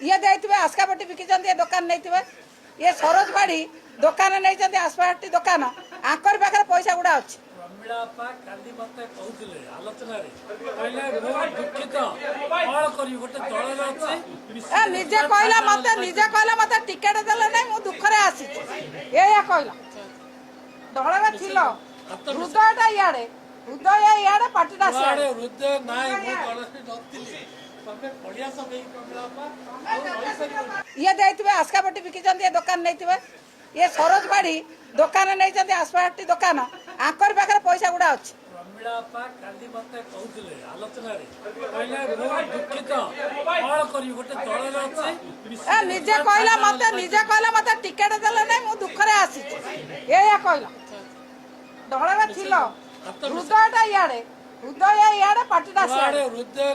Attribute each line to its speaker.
Speaker 1: ये देते आसकापट्टी बिकिंट ये दुकान नहीं ये सरोज बाड़ी दुकान नहीं आसपाटी दुकान आंकर पाखे पैसा गुड़ा अच्छे निजे कहला मत टिकेट देले नहीं मु दुखरे आसी या कहला दल थिल हृदयटा इे हृदय इे पार्टीटा
Speaker 2: हृदय
Speaker 1: ये देते आसकापट्टी बिकिंट ये दुकान नहीं ये सरोज बाड़ी दुकान नहीं आसपाटी दुकान आंकर पाखे पैसा गुड़ा अच्छे निजे कहला मत टिकेट देले नहीं मु दुखरे आसी या कहला दल थिल हृदयटा इे हृदय इे पार्टीटा
Speaker 2: हृदय